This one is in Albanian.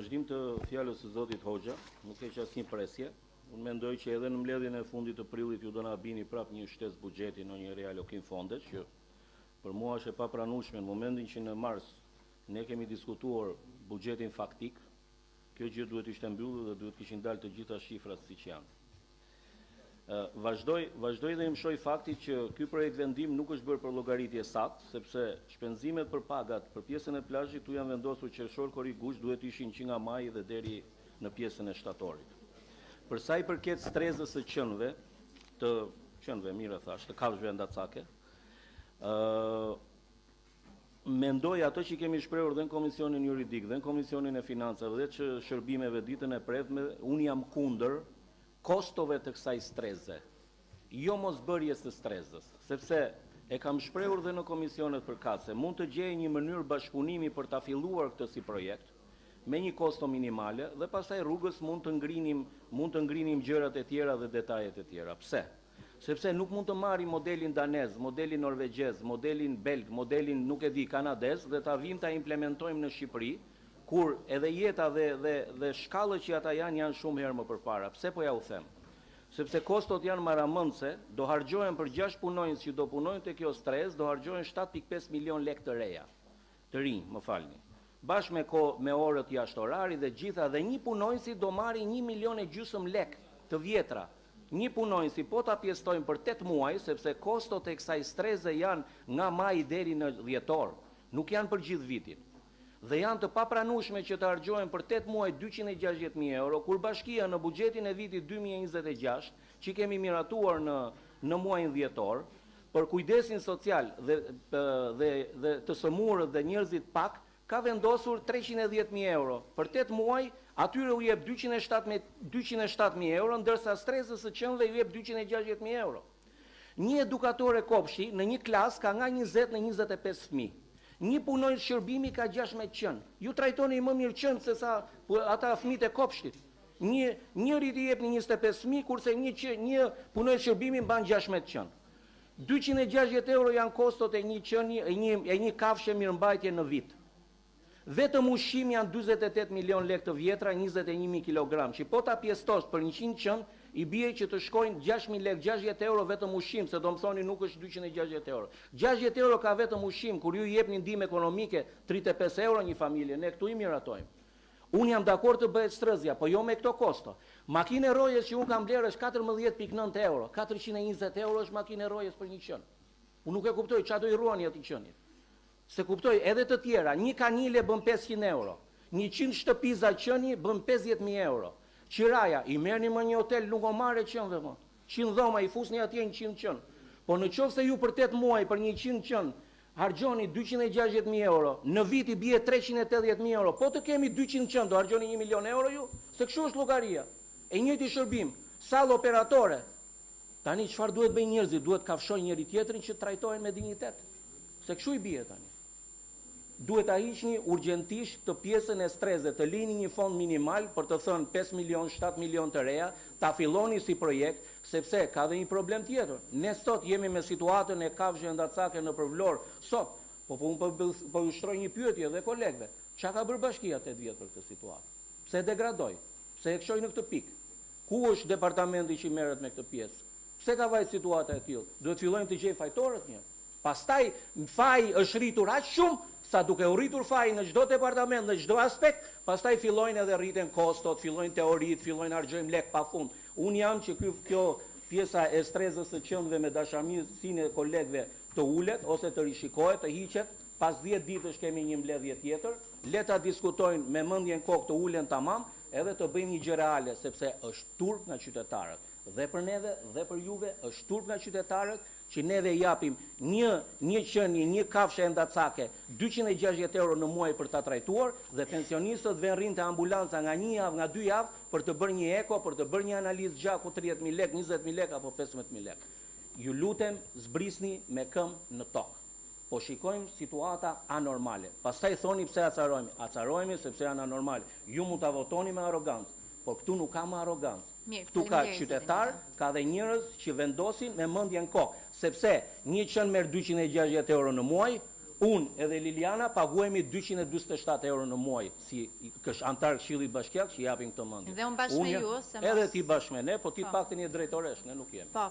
Vazhdim të fjalës së zotit Hoxha, nuk keq asnjë presje. Unë mendoj që edhe në mbledhjen e fundit të prillit ju do na bini prap një shtesë buxheti në një realokim fondesh, që për mua është e papranueshme në momentin që në mars ne kemi diskutuar buxhetin faktik, kjo gjë duhet ishte mbyllur dhe duhet kishin dalë të gjitha shifrat siç janë. Vazhdoj dhe më shoj fakti që ky projekt vendim nuk është bërë për llogaritje saktë, sepse shpenzimet për pagat për pjesën e plazhit tu janë vendosur qershor Korrik Gush duhet ishin që nga maji dhe deri në pjesën e shtatorit. Për sa i përket strezës së qenëve, mira thash, të kafshëve ndacake, mendoj ato që kemi shprehur dhe në Komisionin Juridik dhe në Komisionin e Financave dhe që shërbimeve ditën e premte, unë jam kundër kostove të kësaj streze, jo mos bërjes të strezës, sepse e kam shprehur dhe në komisionet përkatëse, mund të gjejë një mënyrë bashkëpunimi për ta filluar këtë si projekt me një kosto minimale dhe pastaj rrugës mund të ngrinim gjërat e tjera dhe detajet e tjera. Pse? Sepse nuk mund të marrim modelin danez, modelin norvegjez, modelin belg, modelin nuk e di kanadez dhe ta vim ta implementojmë në Shqipëri, kur edhe jeta dhe shkallët që ata janë shumë herë më përpara. Pse po ja u them? Sepse kostot janë maramëndse, do harxhohen për 6 punonjës që do punojnë te kjo stres, do harxhohen 7.5 milion lekë të reja. Të rinj, më falni. Bashkë me orët jashtorari dhe gjitha, dhe një punonjësi do marri 1,5 milion lekë të vjetra. Një punonjësi po ta pjestojmë për 8 muaj, sepse kostot e kësaj streze janë nga maj deri në dhjetor, nuk janë për gjithë vitin. Dhe janë të papranueshme që të harxhohen për 8 muaj 260.000 euro, kur bashkia në buxhetin e vitit 2026, që kemi miratuar në muajin dhjetor, për kujdesin social dhe të sëmurët dhe njerëzit pak, ka vendosur 310.000 euro. Për 8 muaj, atyre u jep 207.000 euro, ndërsa stresës së qenëve u jep 260.000 euro. Një edukatore kopshi në një klas ka nga 20 në 25 fëmijë. Një punonjës shërbimi ka 16 qenë. Ju trajtoni më mirë qenë se sa ata fëmijët e kopshtit. Njëri t'i jep në 25 fëmijë, kurse një punonjës shërbimi mban 16 qenë. 260 euro janë kostot e një kafshë mirëmbajtje në vit. Vetëm ushqim janë 48 milion lekë të vjetra, 21.000 kg, që po ta pjestosh për 100 qenë, i bie që të shkojnë 6.000 lekë, 60 euro vetëm ushqim, se do më thoni nuk është 260 euro. 60 euro ka vetëm ushqim, kur ju jep një ndihmë ekonomike, 35 euro një familje, ne këtu i miratojmë. Unë jam dakord të bëhet strëzja, po jo me këto kosto. Makinë rrojes që unë kam blerë është 14.9 euro, 420 euro është makinë rrojes për një qen. Unë nuk e kuptoj, çfarë do i ruani atë qenit. Se kuptoj edhe të tjera, një kanile bën 500 euro, 100 shtëpiza qeni bën 50.000 euro. Qiraja, i merrni më një hotel lungomare qenëve më. 100 dhoma, i fusni atje 100 qen. Po në qoftë se ju për 8 muaj për 100 qen harxhoni 260.000 euro, në vit i bie 380.000 euro. Po të kemi 200 qen, do harxhoni 1 milion euro ju? Se kështu është llogaria. E njëjti shërbim, sallë operatore. Tani çfarë duhet bëjnë njerëzit? Duhet kafshojnë njëri tjetrin që trajtohen me dinjitet. Se kështu i bie tani. Duhet ta hiqni urgjentisht të pjesën e strezit, të lini një fond minimal për të thënë 5 milion, 7 milion të reja, ta filloni si projekt, sepse ka dhe një problem tjetër. Ne sot jemi me situatën e kafshëve ndacake në Vlorë, sot, po unë ushtroj një pyetje dhe kolegëve. Çka ka bërë bashkia 8 vjet për këtë situatë? Pse degradoi? Pse e kshoi në këtë pikë? Ku është departamenti që merret me këtë pjesë? Pse ka vajt situata e tillë? Duhet fillojmë të gjejmë fajtorët një. Pastaj faji është rritur aq shumë sa duke u rritur faji në çdo departament, në çdo aspekt, pastaj fillojnë edhe rriten kostot, fillojnë teoritë, fillojnë harxojmë lek pafund. Unë jam që kjo pjesa e strezës së qenëve me dashamirësinë e kolegëve të ulet ose të rishikohet, të hiqet, pas 10 ditësh kemi një mbledhje tjetër, le ta diskutojnë me mendjen kokë të ulen tamam, edhe të bëjmë një gjë reale, sepse është turp nga qytetarët. Dhe për neve dhe për juve është turp nga qytetarët, që neve japim një qenie, një kafshë ndacake, 260 euro në muaj për ta trajtuar, dhe pensionistët vënë rrinë te ambulanca nga 1 javë, nga 2 javë, për të bërë një eko, për të bërë një analizë gjaku 30.000 lekë, 20.000 lekë apo 15.000 lekë. Ju lutem, zbrisni me këmbë në tokë. Po shikojmë situata anormale. Pastaj thoni pse acarojmë. Acarojmë sepse janë anormale. Ju mund ta votoni me arrogancë, por këtu nuk ka më arrogancë. Këtu ka qytetar, ka dhe njerëz që vendosin me mendjen kokë, sepse një qen merr 260 euro në muaj, Unë edhe Liliana paguemi 247 euro në muaj si kësh antar Këshillit Bashkiak që japin këtë mendje. Dhe unë bashkë me ju, ose edhe ti bashkë me ne, po ti pakten je drejtoresh, ne nuk jemi. Po.